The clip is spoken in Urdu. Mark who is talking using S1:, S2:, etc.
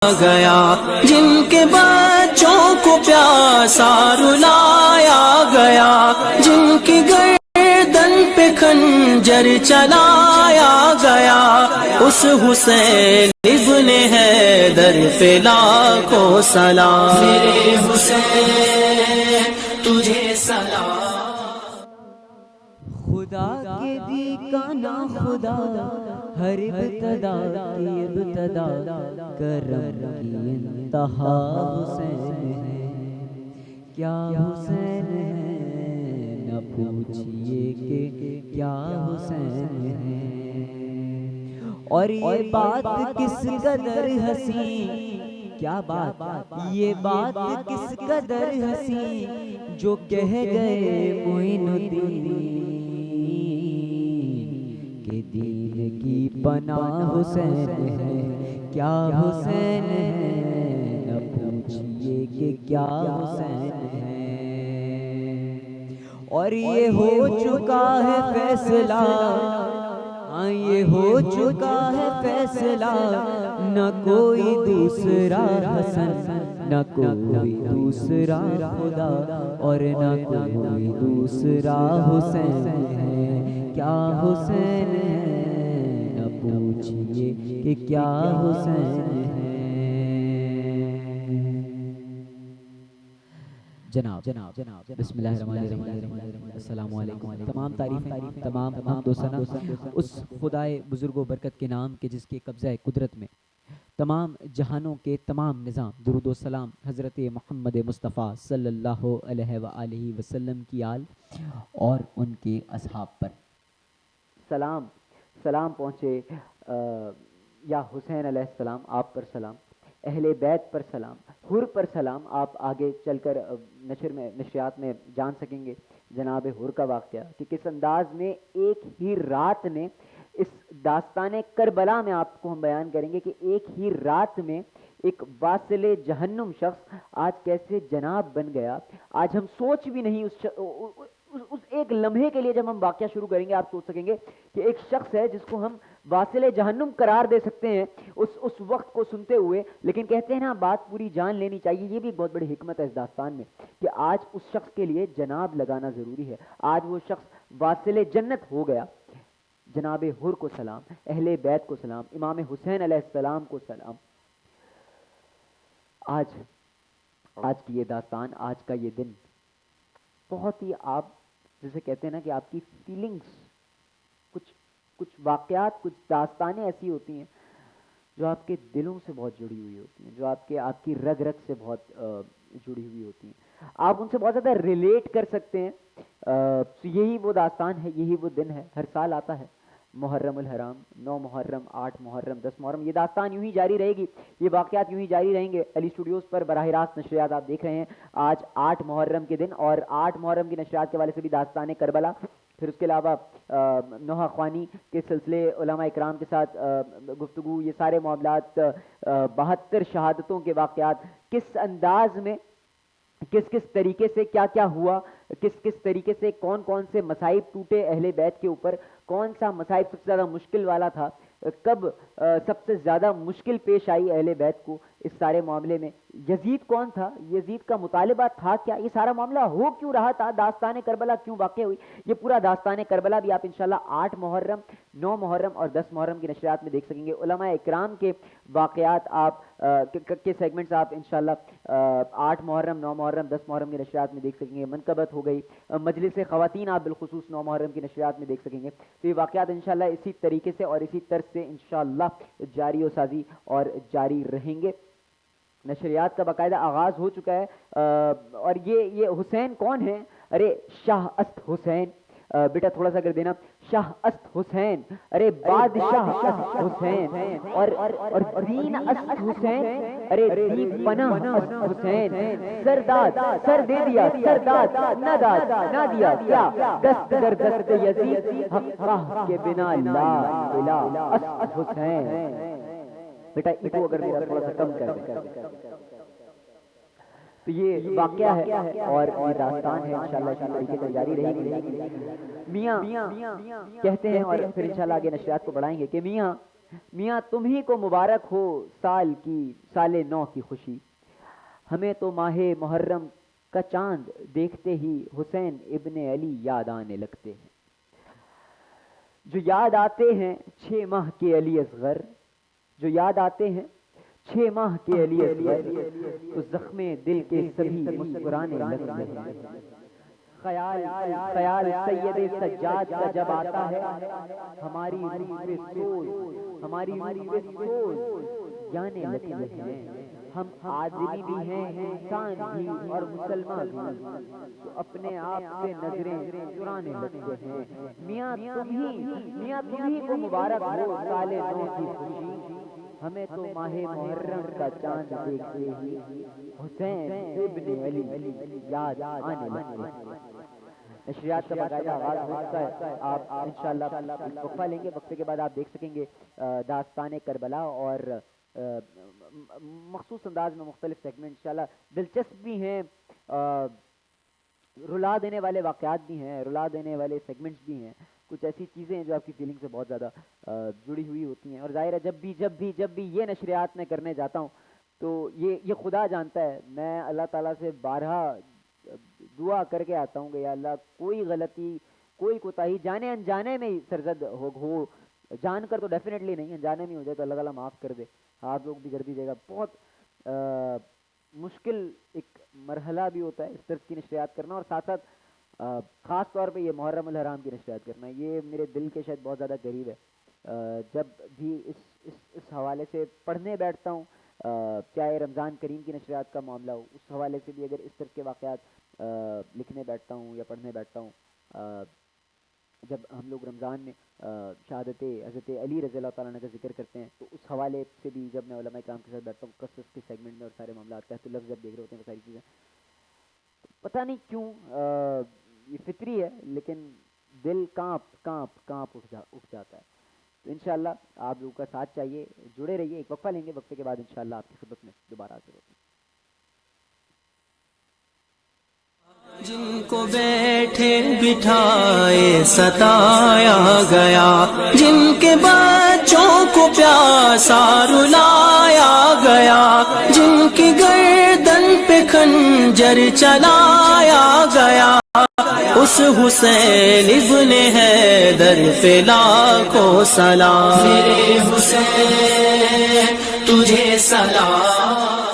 S1: گیا، جن کے بچوں کو پیاسا رلایا گیا، جن کی گردن پہ خنجر چلایا گیا، اس حسین ابن حیدر پہ لاکھوں سلام، میرے حسین تجھے سلام۔
S2: خدا کے دی کا نا خدا، ہر ابتدا کی ابتدا، کرم کی انتہا حسین ہے، کیا حسین ہے نہ پوچھئے کہ کیا حسین ہے۔ اور یہ بات کس قدر حسین، کیا بات، یہ بات کس قدر حسین، جو کہہ گئے معین الدین کہ دین کی پناہ حسین ہے، کیا حسین ہے نہ پوچھئے کہ کیا حسین ہے۔ اور یہ ہو چکا ہے فیصلہ، ہاں یہ ہو چکا ہے فیصلہ، نہ کوئی دوسرا حسن، نہ کوئی دوسرا خدا، اور نہ کوئی دوسرا حسین ہے، کیا حسین ہے نہ پوچھئے کہ کیا حسین ہے۔ جناب بسم اللہ الرحمن الرحیم، السلام علیکم۔ تمام تعریفیں، تمام حمد و ثنا اس خدائے بزرگ و برکت کے نام کے جس کے قبضہ قدرت میں تمام جہانوں کے تمام نظام، درود و سلام حضرت محمد مصطفیٰ صلی اللہ علیہ وآلہ وسلم کی آل اور ان کے اصحاب پر سلام پہنچے۔ یا حسین علیہ السلام آپ پر سلام، اہل بیت پر سلام، حر پر سلام۔ آپ آگے چل کر نشریات میں جان سکیں گے جناب حر کا واقعہ کہ کس انداز میں ایک ہی رات میں، اس داستان کربلا میں آپ کو ہم بیان کریں گے کہ ایک ہی رات میں ایک واصل جہنم شخص آج کیسے جناب بن گیا۔ آج ہم سوچ بھی نہیں اس ایک لمحے کے لیے جب ہم واقعہ شروع کریں گے آپ سوچ سکیں گے کہ ایک شخص ہے جس کو ہم واصل جہنم قرار دے سکتے ہیں اس وقت کو سنتے ہوئے، لیکن کہتے ہیں نا بات پوری جان لینی چاہیے۔ یہ بھی بہت بڑی حکمت ہے اس داستان میں کہ آج اس شخص کے لیے جناب لگانا ضروری ہے، آج وہ شخص واصل جنت ہو گیا۔ جناب حر کو سلام، اہل بیت کو سلام، امام حسین علیہ السلام کو سلام۔ آج کی یہ داستان، آج کا یہ دن بہت ہی، آپ جیسے کہتے ہیں نا کہ آپ کی فیلنگز، کچھ واقعات، کچھ داستانیں ایسی ہوتی ہیں جو آپ کے دلوں سے بہت جڑی ہوئی ہوتی ہیں، جو آپ کی رگ رگ سے بہت جڑی ہوئی ہوتی ہیں، آپ ان سے بہت زیادہ ریلیٹ کر سکتے ہیں۔ یہی وہ داستان ہے، یہی وہ دن ہے، ہر سال آتا ہے محرم الحرام، 9 محرم، 8 محرم، 10 محرم۔ یہ داستان یوں ہی جاری رہے گی، یہ واقعات یوں ہی جاری رہیں گے۔ علی اسٹوڈیوز پر براہ راست نشریات آپ دیکھ رہے ہیں۔ آج 8 محرم کے دن، اور 8 محرم کی نشریات کے حوالے سے بھی داستان کربلا، پھر اس کے علاوہ نوحہ خوانی کے سلسلے، علماء اکرام کے ساتھ گفتگو، یہ سارے معاملات، 72 شہادتوں کے واقعات، کس انداز میں، کس طریقے سے کیا کیا ہوا، کس طریقے سے کون سے مصائب ٹوٹے اہل بیت کے اوپر، کون سا مصائب سب سے زیادہ مشکل والا تھا، کب سب سے زیادہ مشکل پیش آئی اہل بیت کو اس سارے معاملے میں، یزید کون تھا، یزید کا مطالبہ تھا کیا، یہ سارا معاملہ ہو کیوں رہا تھا، داستان کربلا کیوں واقع ہوئی، یہ پورا داستان کربلا بھی آپ انشاءاللہ 8 محرم، 9 محرم اور 10 محرم کی نشریات میں دیکھ سکیں گے۔ علماء اکرام کے واقعات آپ کے سیگمنٹس آپ انشاءاللہ 8 محرم، 9 محرم، 10 محرم کی نشریات میں دیکھ سکیں گے۔ منقبت ہو گئی، مجلس خواتین آپ بالخصوص 9 محرم کی نشریات میں دیکھ سکیں گے۔ تو یہ واقعات انشاءاللہ اسی طریقے سے اور اسی طرز سے انشاءاللہ جاری و سازی اور جاری رہیں گے۔ نشریات کا باقاعدہ آغاز ہو چکا ہے، اور یہ حسین کون ہے؟ ارے شاہ است حسین، بیٹا تھوڑا سا اگر دینا، شاہ است حسین، ارے بادشاہ است حسین، اور دین است حسین، ارے دین پناہ است حسین، سرداد سر دے دیا، سرداد نہ دیا کیا، دست در دست یزید، حق کے بنا لا الہ است حسین۔ بیٹا ایکو اگر میرا تھوڑا سا کم کر دیں۔ تو یہ واقعہ ہے اور یہ داستان ہے، انشاءاللہ اسی طریقے سے جاری رہے گی۔ میاں کہتے ہیں، اور پھر انشاءاللہ آگے نشریات کو بڑھائیں گے کہ میاں میاں تمہیں کو مبارک ہو سال نو کی خوشی، ہمیں تو ماہ محرم کا چاند دیکھتے ہی حسین ابن علی یاد آنے لگتے ہیں، جو یاد آتے ہیں 6 ماہ کے علی اصغر، جو یاد آتے ہیں 6 ماہ کے علی اصغر، تو زخم دل کے سبھی مسکرانے لگتے ہیں۔ خیال سید سجاد کا جب آتا ہے، ہماری روح پہ سوز جانے لگتے ہیں، ہم آدمی بھی ہیں انسان بھی اور مسلمان بھی، تو اپنے آپ سے نظریں چرانے لگتے ہیں۔ میاں تمہیں کو مبارک ہو سال نو کی خوشی، ہمیں تو ماہ محرم کا چاند دیکھتے ہی حسین ابن علی یاد آنے لگتے ہیں۔ نشریات کا باقاعدہ آغاز ہو چکا ہے، آپ انشاءاللہ وقفہ لیں گے، وقفے کے بعد آپ دیکھ سکیں گے داستان کربلا اور مخصوص انداز میں مختلف سیگمنٹ انشاءاللہ دلچسپ بھی ہیں، رلا دینے والے واقعات بھی ہیں، رلا دینے والے سیگمنٹس بھی ہیں، کچھ ایسی چیزیں ہیں جو آپ کی فیلنگ سے بہت زیادہ جڑی ہوئی ہوتی ہیں، اور ظاہر ہے جب بھی یہ نشریات میں کرنے جاتا ہوں تو یہ خدا جانتا ہے، میں اللہ تعالیٰ سے بارہا دعا کر کے آتا ہوں کہ یا اللہ کوئی غلطی کوئی کوتاہی جانے انجانے میں سرزد ہو، جان کر تو ڈیفینیٹلی نہیں، انجانے میں ہو جائے تو اللہ تعالیٰ معاف کر دے، آپ لوگ بھی کر دیجیے گا۔ بہت مشکل ایک مرحلہ بھی ہوتا ہے اس طرح کی نشریات کرنا، اور ساتھ ساتھ خاص طور پہ یہ محرم الحرام کی نشریات کرنا، یہ میرے دل کے شاید بہت زیادہ قریب ہے۔ جب بھی اس حوالے سے پڑھنے بیٹھتا ہوں، چاہے رمضان کریم کی نشریات کا معاملہ ہو، اس حوالے سے بھی اگر اس طرح کے واقعات لکھنے بیٹھتا ہوں یا پڑھنے بیٹھتا ہوں، جب ہم لوگ رمضان میں شہادت حضرت علی رضی اللہ تعالیٰ عنہ کا ذکر کرتے ہیں تو اس حوالے سے بھی جب میں علماء کرام کے ساتھ بیٹھتا ہوں، قصص کے سیگمنٹ میں اور سارے معاملات تحت لفظ جب دیکھ رہے ہوتے ہیں وہ ساری چیزیں، پتہ نہیں کیوں یہ فطری ہے لیکن دل کانپ اٹھ جاتا ہے۔ تو انشاءاللہ آپ لوگوں کا ساتھ چاہیے، جڑے رہیے، ایک وقفہ لیں گے، وقفے کے بعد انشاءاللہ آپ کی خدمت میں دوبارہ حاضر ہوتے ہیں۔
S1: جن کو بیٹھے بٹھائے ستایا گیا، جن کے بچوں کو پیاسا رلایا گیا، جن کی گردن پہ خنجر چلایا گیا، اس حسین ابن حیدر پہ لاکھوں سلام، میرے حسین تجھے سلام۔